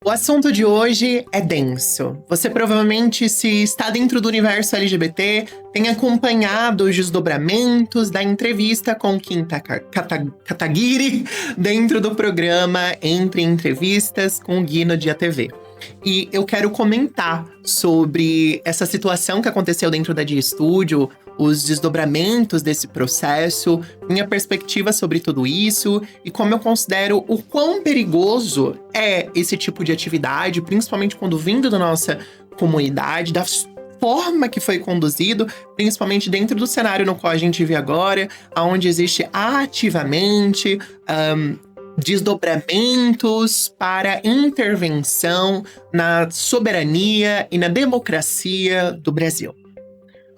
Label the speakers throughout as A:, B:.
A: O assunto de hoje é denso. Você provavelmente, se está dentro do universo LGBT, tem acompanhado os desdobramentos da entrevista com Kim Kataguiri dentro do programa Entre Entrevistas com o Gui no Dia TV. E eu quero comentar sobre essa situação que aconteceu dentro da Dia Studio, os desdobramentos desse processo, minha perspectiva sobre tudo isso e como eu considero o quão perigoso é esse tipo de atividade, principalmente quando vindo da nossa comunidade, da forma que foi conduzido, principalmente dentro do cenário no qual a gente vive agora, onde existe ativamente desdobramentos para intervenção na soberania e na democracia do Brasil.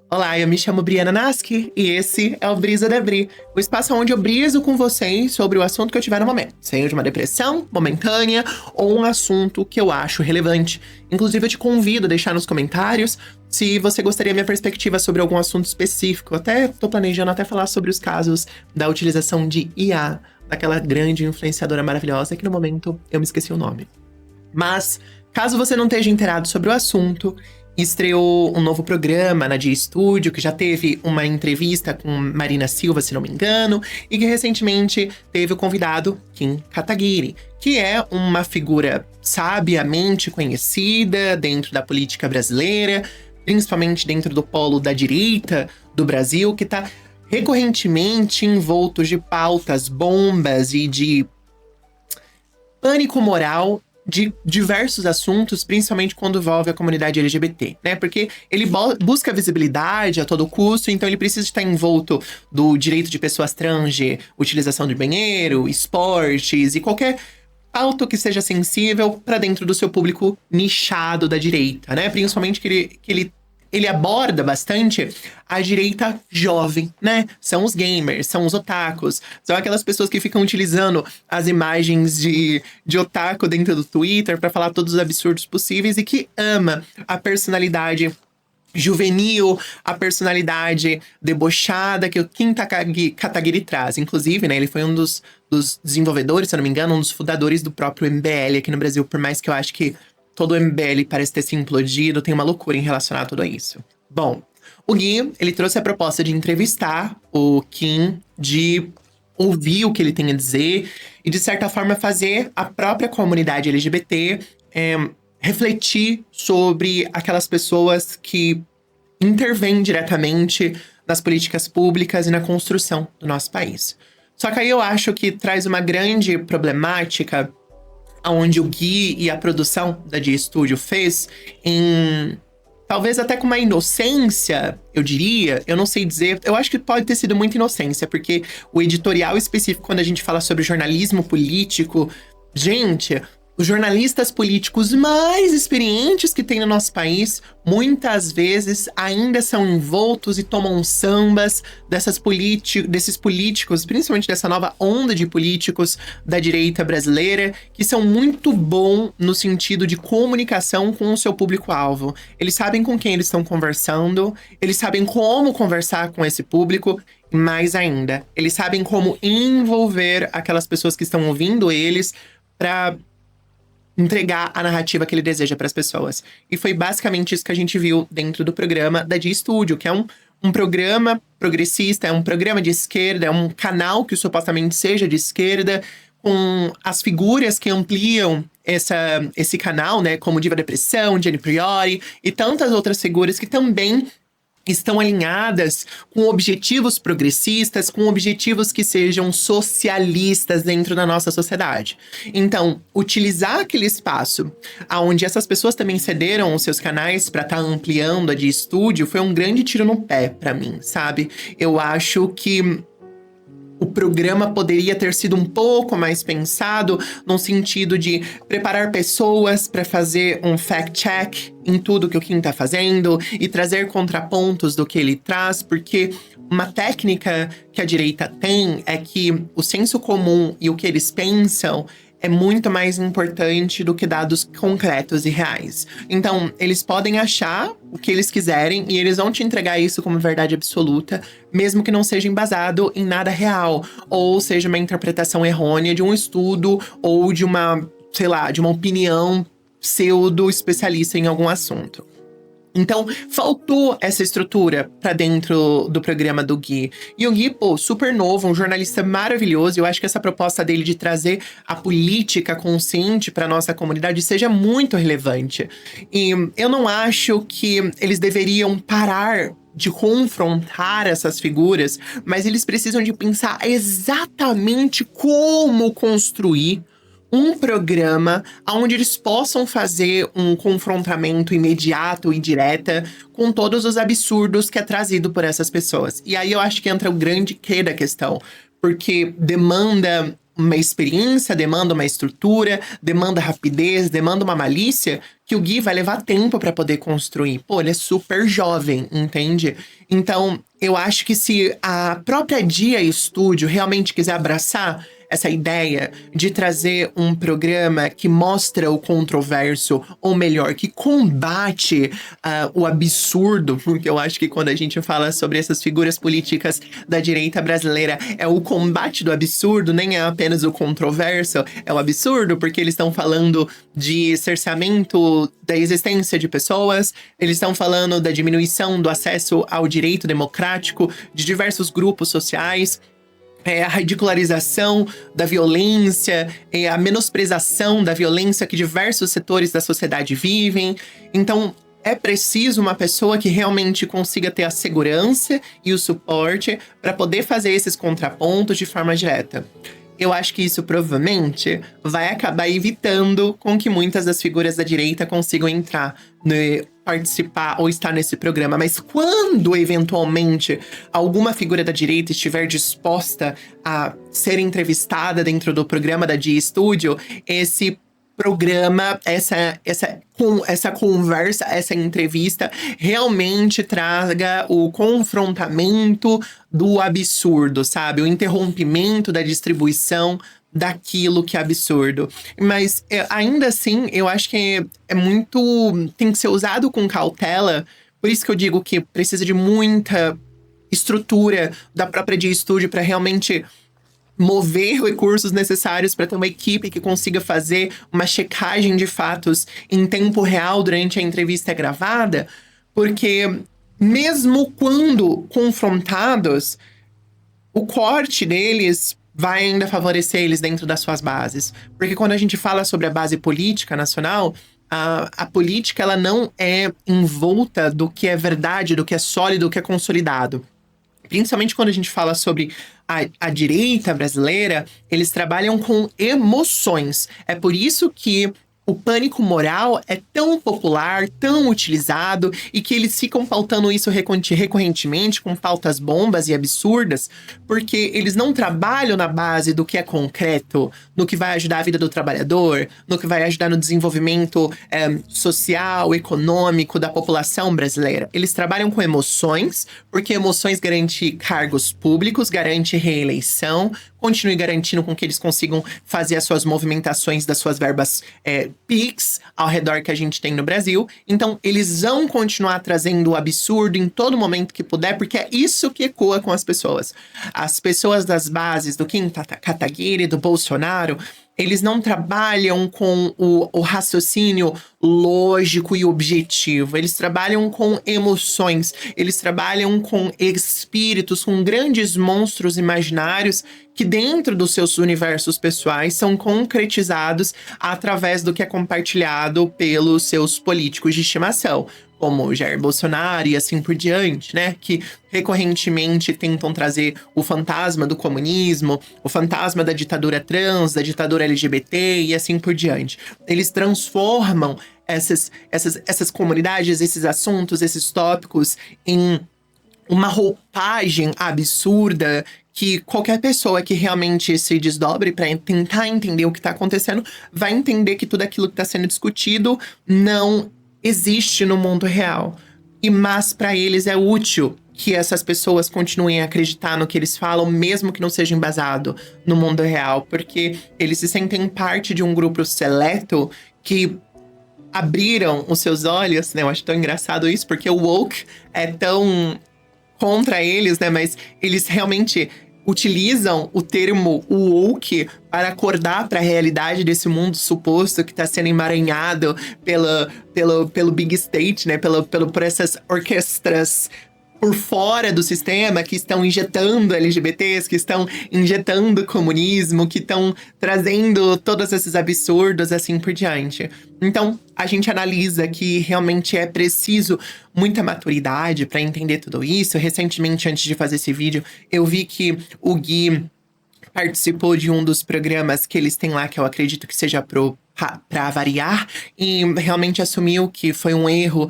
A: Olá, eu me chamo Briana Nasky e esse é o Brisa da Bri, o espaço onde eu briso com vocês sobre o assunto que eu tiver no momento, seja uma depressão momentânea ou um assunto que eu acho relevante. Inclusive, eu te convido a deixar nos comentários se você gostaria da minha perspectiva sobre algum assunto específico. Até tô planejando falar sobre os casos da utilização de IA, daquela grande influenciadora maravilhosa que no momento eu me esqueci o nome. Mas, caso você não esteja inteirado sobre o assunto, estreou um novo programa na Dia Studio, que já teve uma entrevista com Marina Silva, se não me engano, e que recentemente teve o convidado Kim Kataguiri, que é uma figura sabiamente conhecida dentro da política brasileira, principalmente dentro do polo da direita do Brasil, que está recorrentemente envolto de pautas, bombas e de pânico moral de diversos assuntos, principalmente quando envolve a comunidade LGBT, né? Porque ele busca visibilidade a todo custo, então ele precisa estar envolto do direito de pessoas trans, de utilização de banheiro, esportes e qualquer pauta que seja sensível para dentro do seu público nichado da direita, né? Principalmente que ele aborda bastante a direita jovem, né? São os gamers, são os otakus, são aquelas pessoas que ficam utilizando as imagens de otaku dentro do Twitter para falar todos os absurdos possíveis e que ama a personalidade juvenil, a personalidade debochada que o Kim Kataguiri traz. Inclusive, né, ele foi um dos desenvolvedores, se eu não me engano, um dos fundadores do próprio MBL aqui no Brasil, por mais que eu acho que todo o MBL parece ter se implodido, tem uma loucura em relação a tudo isso. Bom, o Gui, ele trouxe a proposta de entrevistar o Kim, de ouvir o que ele tem a dizer e, de certa forma, fazer a própria comunidade LGBT refletir sobre aquelas pessoas que intervêm diretamente nas políticas públicas e na construção do nosso país. Só que aí eu acho que traz uma grande problemática onde o Gui e a produção da Dia Studio fez talvez até com uma inocência, eu diria, eu não sei dizer, eu acho que pode ter sido muita inocência, porque o editorial específico, quando a gente fala sobre jornalismo político, gente, os jornalistas políticos mais experientes que tem no nosso país, muitas vezes ainda são envoltos e tomam sambas desses políticos, principalmente dessa nova onda de políticos da direita brasileira, que são muito bons no sentido de comunicação com o seu público-alvo. Eles sabem com quem eles estão conversando, eles sabem como conversar com esse público, e mais ainda, eles sabem como envolver aquelas pessoas que estão ouvindo eles para entregar a narrativa que ele deseja para as pessoas. E foi basicamente isso que a gente viu dentro do programa da Dia Studio, que é um programa progressista, é um programa de esquerda, é um canal que supostamente seja de esquerda, com as figuras que ampliam esse canal, né, como Diva Depressão, Jenny Priori e tantas outras figuras que também estão alinhadas com objetivos progressistas, com objetivos que sejam socialistas dentro da nossa sociedade. Então, utilizar aquele espaço onde essas pessoas também cederam os seus canais para estar ampliando a Dia Studio foi um grande tiro no pé para mim, sabe? Eu acho que o programa poderia ter sido um pouco mais pensado no sentido de preparar pessoas para fazer um fact-check em tudo que o Kim tá fazendo e trazer contrapontos do que ele traz, porque uma técnica que a direita tem é que o senso comum e o que eles pensam é muito mais importante do que dados concretos e reais. Então, eles podem achar o que eles quiserem e eles vão te entregar isso como verdade absoluta, mesmo que não seja embasado em nada real, ou seja uma interpretação errônea de um estudo ou de uma, sei lá, de uma opinião pseudo-especialista em algum assunto. Então, faltou essa estrutura pra dentro do programa do Gui. E o Gui, pô, super novo, um jornalista maravilhoso. Eu acho que essa proposta dele de trazer a política consciente pra nossa comunidade seja muito relevante. E eu não acho que eles deveriam parar de confrontar essas figuras, mas eles precisam de pensar exatamente como construir um programa onde eles possam fazer um confrontamento imediato e direta com todos os absurdos que é trazido por essas pessoas. E aí eu acho que entra o grande quê da questão, porque demanda uma experiência, demanda uma estrutura, demanda rapidez, demanda uma malícia que o Gui vai levar tempo pra poder construir. Pô, ele é super jovem, entende? Então, eu acho que se a própria Dia Estúdio realmente quiser abraçar essa ideia de trazer um programa que mostra o controverso, ou melhor, que combate o absurdo, porque eu acho que quando a gente fala sobre essas figuras políticas da direita brasileira, é o combate do absurdo, nem é apenas o controverso, é o absurdo, porque eles estão falando de cerceamento da existência de pessoas, eles estão falando da diminuição do acesso ao direito democrático de diversos grupos sociais, a ridicularização da violência, a menosprezação da violência que diversos setores da sociedade vivem. Então, é preciso uma pessoa que realmente consiga ter a segurança e o suporte para poder fazer esses contrapontos de forma direta. Eu acho que isso provavelmente vai acabar evitando com que muitas das figuras da direita consigam entrar, participar ou estar nesse programa. Mas quando, eventualmente, alguma figura da direita estiver disposta a ser entrevistada dentro do programa da Dia Studio, esse programa, essa conversa, essa entrevista realmente traga o confrontamento do absurdo, sabe? O interrompimento da distribuição daquilo que é absurdo. Mas ainda assim, eu acho que é muito. Tem que ser usado com cautela. Por isso que eu digo que precisa de muita estrutura da própria Dia Studio para realmente mover recursos necessários para ter uma equipe que consiga fazer uma checagem de fatos em tempo real durante a entrevista gravada, porque mesmo quando confrontados, o corte deles vai ainda favorecer eles dentro das suas bases. Porque quando a gente fala sobre a base política nacional, a política ela não é envolta do que é verdade, do que é sólido, do que é consolidado. Principalmente quando a gente fala sobre a direita brasileira, eles trabalham com emoções. É por isso que o pânico moral é tão popular, tão utilizado, e que eles ficam pautando isso recorrentemente com pautas bombas e absurdas, porque eles não trabalham na base do que é concreto, no que vai ajudar a vida do trabalhador, no que vai ajudar no desenvolvimento social, econômico da população brasileira. Eles trabalham com emoções, porque emoções garantem cargos públicos, garante reeleição, continue garantindo com que eles consigam fazer as suas movimentações das suas verbas PIX ao redor que a gente tem no Brasil. Então, eles vão continuar trazendo o absurdo em todo momento que puder, porque é isso que ecoa com as pessoas. As pessoas das bases do Kim Kataguiri, do Bolsonaro, eles não trabalham com o raciocínio lógico e objetivo. Eles trabalham com emoções. Eles trabalham com espíritos, com grandes monstros imaginários que dentro dos seus universos pessoais são concretizados através do que é compartilhado pelos seus políticos de estimação, como Jair Bolsonaro e assim por diante, né? Que recorrentemente tentam trazer o fantasma do comunismo, o fantasma da ditadura trans, da ditadura LGBT e assim por diante. Eles transformam essas comunidades, esses assuntos, esses tópicos em uma roupagem absurda que qualquer pessoa que realmente se desdobre para tentar entender o que tá acontecendo vai entender que tudo aquilo que tá sendo discutido não existe no mundo real. Mas para eles é útil que essas pessoas continuem a acreditar no que eles falam, mesmo que não seja embasado no mundo real, porque eles se sentem parte de um grupo seleto que abriram os seus olhos, né? Eu acho tão engraçado isso, porque o woke é tão contra eles, né? Mas eles realmente utilizam o termo woke para acordar para a realidade desse mundo suposto que está sendo emaranhado pelo Big State, né? Por essas orquestras por fora do sistema que estão injetando LGBTs, que estão injetando comunismo, que estão trazendo todos esses absurdos assim por diante. Então, a gente analisa que realmente é preciso muita maturidade para entender tudo isso. Recentemente, antes de fazer esse vídeo, eu vi que o Gui participou de um dos programas que eles têm lá, que eu acredito que seja para variar, e realmente assumiu que foi um erro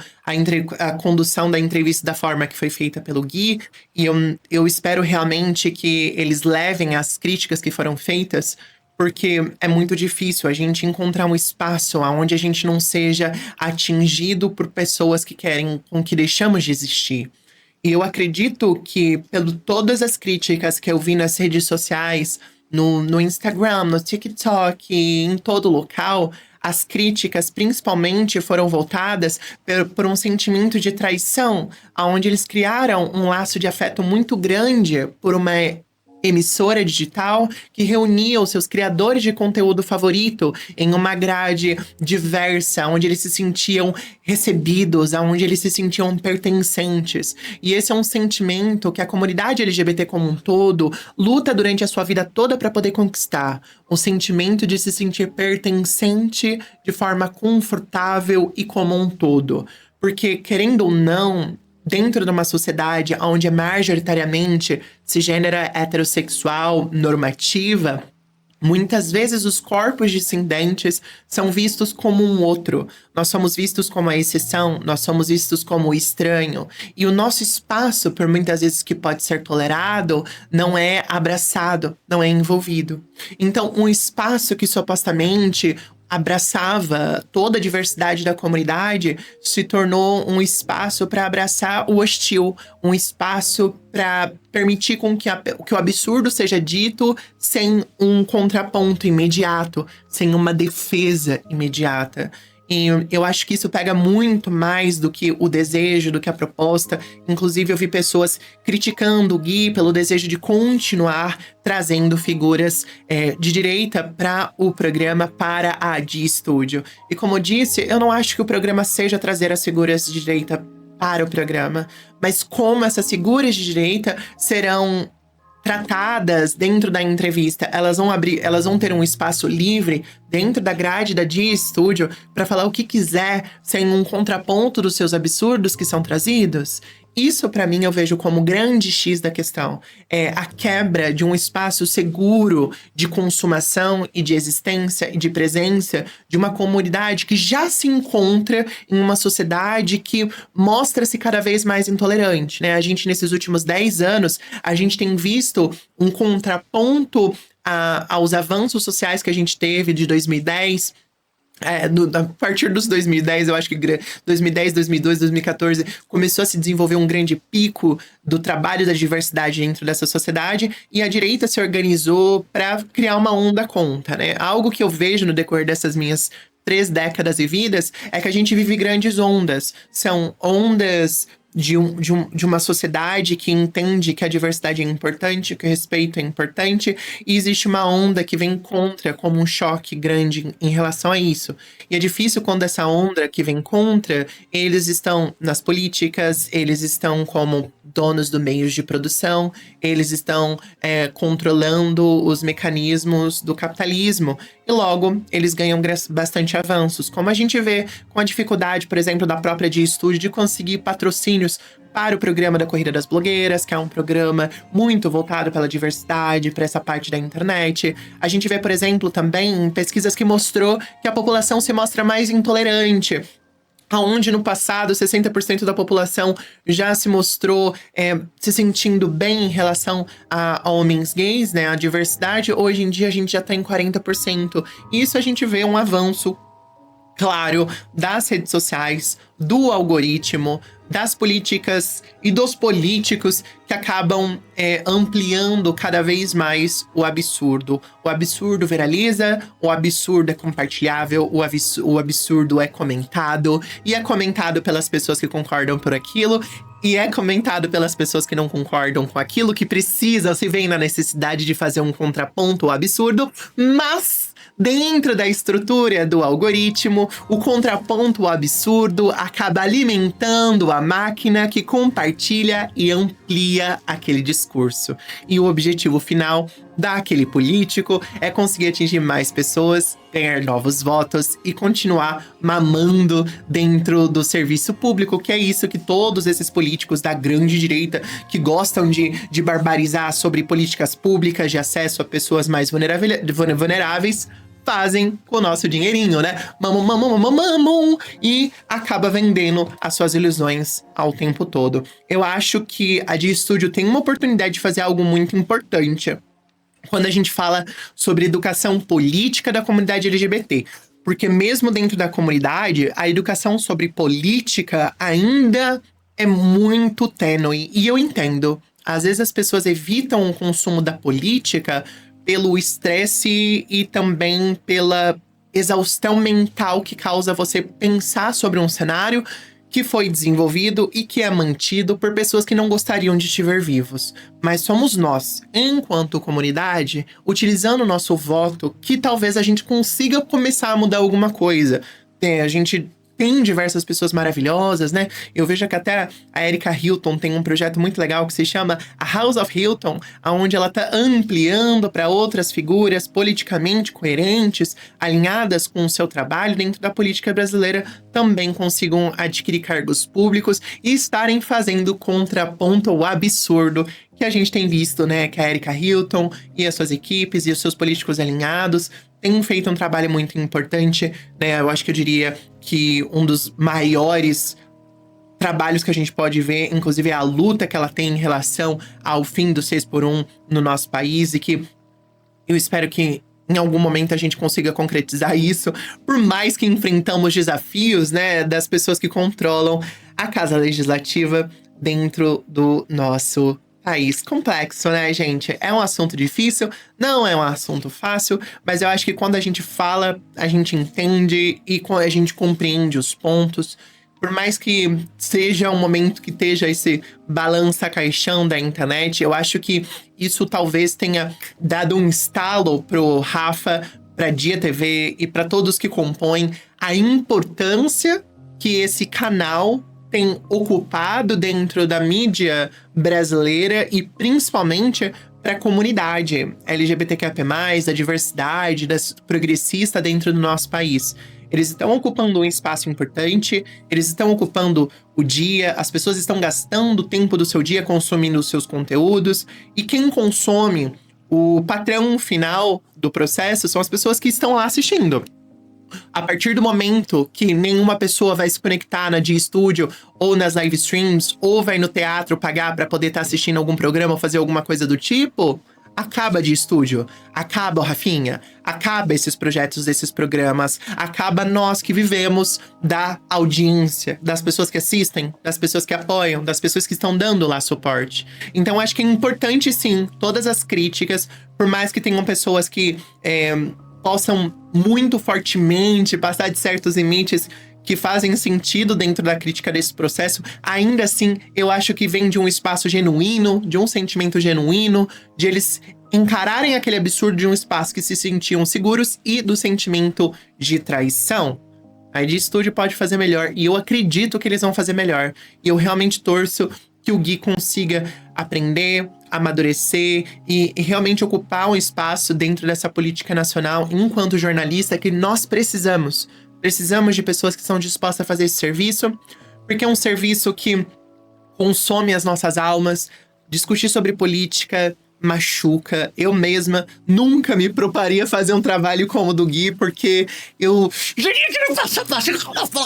A: a condução da entrevista da forma que foi feita pelo Gui. E eu espero realmente que eles levem as críticas que foram feitas, porque é muito difícil a gente encontrar um espaço onde a gente não seja atingido por pessoas que querem com que deixamos de existir. E eu acredito que, todas as críticas que eu vi nas redes sociais, no Instagram, no TikTok, em todo local, as críticas principalmente foram voltadas por um sentimento de traição, onde eles criaram um laço de afeto muito grande por uma emissora digital que reunia os seus criadores de conteúdo favorito em uma grade diversa, onde eles se sentiam recebidos, onde eles se sentiam pertencentes. E esse é um sentimento que a comunidade LGBT como um todo luta durante a sua vida toda para poder conquistar. O sentimento de se sentir pertencente de forma confortável e como um todo. Porque, querendo ou não, dentro de uma sociedade onde é majoritariamente cisgênera heterossexual normativa, muitas vezes os corpos dissidentes são vistos como um outro. Nós somos vistos como a exceção, nós somos vistos como o estranho. E o nosso espaço, por muitas vezes que pode ser tolerado, não é abraçado, não é envolvido. Então, um espaço que supostamente abraçava toda a diversidade da comunidade, se tornou um espaço para abraçar o hostil, um espaço para permitir com que o absurdo seja dito sem um contraponto imediato, sem uma defesa imediata. E eu acho que isso pega muito mais do que o desejo, do que a proposta. Inclusive, eu vi pessoas criticando o Gui pelo desejo de continuar trazendo figuras de direita para o programa, para a Di Studio. E como eu disse, eu não acho que o programa seja trazer as figuras de direita para o programa, mas como essas figuras de direita serão tratadas dentro da entrevista, elas vão ter um espaço livre dentro da grade da Di Studio para falar o que quiser, sem um contraponto dos seus absurdos que são trazidos. Isso, para mim, eu vejo como grande X da questão. É a quebra de um espaço seguro de consumação e de existência e de presença de uma comunidade que já se encontra em uma sociedade que mostra-se cada vez mais intolerante, né? A gente, nesses últimos 10 anos, a gente tem visto um contraponto aos avanços sociais que a gente teve de 2010, a partir dos 2010, eu acho que 2010, 2012, 2014, começou a se desenvolver um grande pico do trabalho da diversidade dentro dessa sociedade, e a direita se organizou para criar uma onda contra, né? Algo que eu vejo no decorrer dessas minhas 3 décadas e vidas é que a gente vive grandes ondas. São ondas de uma sociedade que entende que a diversidade é importante, que o respeito é importante, e existe uma onda que vem contra, como um choque grande em relação a isso. E é difícil quando essa onda que vem contra, eles estão nas políticas, eles estão como donos dos meios de produção, eles estão controlando os mecanismos do capitalismo, e logo eles ganham bastante avanços, como a gente vê com a dificuldade, por exemplo, da própria Di Studio de conseguir patrocínios para o programa da Corrida das Blogueiras, que é um programa muito voltado pela diversidade, para essa parte da internet. A gente vê, por exemplo, também pesquisas que mostrou que a população se mostra mais intolerante, onde no passado 60% da população já se mostrou se sentindo bem em relação a homens gays, né, a diversidade. Hoje em dia a gente já tá em 40%. Isso a gente vê um avanço claro das redes sociais, do algoritmo, das políticas e dos políticos que acabam ampliando cada vez mais o absurdo. O absurdo viraliza, o absurdo é compartilhável, o absurdo é comentado, e é comentado pelas pessoas que concordam por aquilo. e é comentado pelas pessoas que não concordam com aquilo, que precisa, se vê na necessidade de fazer um contraponto absurdo, mas dentro da estrutura do algoritmo, o contraponto absurdo acaba alimentando a máquina que compartilha e amplia aquele discurso. E o objetivo final daquele político é conseguir atingir mais pessoas, ganhar novos votos e continuar mamando dentro do serviço público, que é isso que todos esses políticos da grande direita que gostam de barbarizar sobre políticas públicas de acesso a pessoas mais vulneráveis fazem com o nosso dinheirinho, né? Mamam, e acaba vendendo as suas ilusões ao tempo todo. Eu acho que a G-Studio tem uma oportunidade de fazer algo muito importante quando a gente fala sobre educação política da comunidade LGBT. Porque mesmo dentro da comunidade, a educação sobre política ainda é muito tênue. E eu entendo. Às vezes as pessoas evitam o consumo da política pelo estresse e também pela exaustão mental que causa você pensar sobre um cenário que foi desenvolvido e que é mantido por pessoas que não gostariam de te ver vivos. Mas somos nós, enquanto comunidade, utilizando o nosso voto, que talvez a gente consiga começar a mudar alguma coisa. A gente tem diversas pessoas maravilhosas, né? Eu vejo que até a Erika Hilton tem um projeto muito legal que se chama a House of Hilton, onde ela tá ampliando para outras figuras politicamente coerentes, alinhadas com o seu trabalho dentro da política brasileira, também consigam adquirir cargos públicos e estarem fazendo contraponto ao absurdo que a gente tem visto, né? Que a Erika Hilton e as suas equipes e os seus políticos alinhados têm feito um trabalho muito importante, né? Eu acho que eu diria que um dos maiores trabalhos que a gente pode ver, inclusive, é a luta que ela tem em relação ao fim do 6x1 no nosso país, e que eu espero que em algum momento a gente consiga concretizar isso, por mais que enfrentamos desafios, né, das pessoas que controlam a Casa Legislativa dentro do nosso país. Complexo, né, gente? É um assunto difícil, não é um assunto fácil, mas eu acho que quando a gente fala, a gente entende e a gente compreende os pontos. Por mais que seja um momento que esteja esse balança-caixão da internet, eu acho que isso talvez tenha dado um estalo pro Rafa, pra Dia TV e para todos que compõem a importância que esse canal tem ocupado dentro da mídia brasileira e principalmente para a comunidade LGBTQIA+, da diversidade, da progressista dentro do nosso país. Eles estão ocupando um espaço importante, eles estão ocupando o dia, as pessoas estão gastando o tempo do seu dia consumindo os seus conteúdos, e quem consome o patrão final do processo são as pessoas que estão lá assistindo. A partir do momento que nenhuma pessoa vai se conectar na G-Studio ou nas live streams, ou vai no teatro pagar para poder estar assistindo algum programa ou fazer alguma coisa do tipo, acaba de estúdio, acaba o Rafinha, acaba esses projetos desses programas, acaba nós que vivemos da audiência, das pessoas que assistem, das pessoas que apoiam, das pessoas que estão dando lá suporte. Então acho que é importante sim, todas as críticas, por mais que tenham pessoas que possam muito fortemente passar de certos limites que fazem sentido dentro da crítica desse processo, ainda assim, eu acho que vem de um espaço genuíno, de um sentimento genuíno, de eles encararem aquele absurdo de um espaço que se sentiam seguros e do sentimento de traição. A G-Studio pode fazer melhor, e eu acredito que eles vão fazer melhor. E eu realmente torço que o Gui consiga aprender, amadurecer e realmente ocupar um espaço dentro dessa política nacional enquanto jornalista que nós precisamos. Precisamos de pessoas que são dispostas a fazer esse serviço, porque é um serviço que consome as nossas almas. Discutir sobre política machuca. Eu mesma nunca me proparia a fazer um trabalho como o do Gui, porque eu...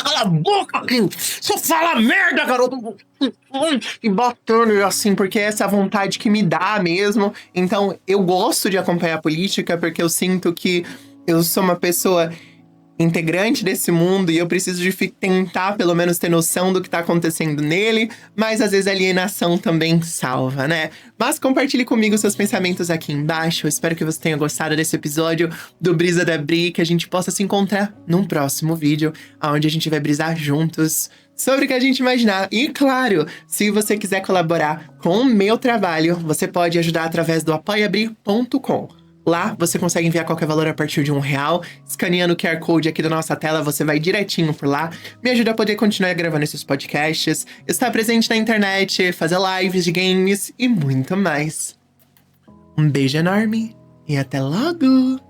A: Cala a boca, Gui! Só fala merda, garoto! E batendo assim, porque é essa vontade que me dá mesmo. Então, eu gosto de acompanhar a política, porque eu sinto que eu sou uma pessoa integrante desse mundo e eu preciso de tentar pelo menos ter noção do que tá acontecendo nele, mas às vezes a alienação também salva, né? Mas compartilhe comigo seus pensamentos aqui embaixo. Eu espero que você tenha gostado desse episódio do Brisa da Bri, que a gente possa se encontrar num próximo vídeo, onde a gente vai brisar juntos sobre o que a gente imaginar. E claro, se você quiser colaborar com o meu trabalho, você pode ajudar através do apoiabri.com. Lá você consegue enviar qualquer valor a partir de R$1. Escaneando o QR Code aqui da nossa tela, você vai direitinho por lá. Me ajuda a poder continuar gravando esses podcasts, estar presente na internet, fazer lives de games e muito mais. Um beijo enorme e até logo!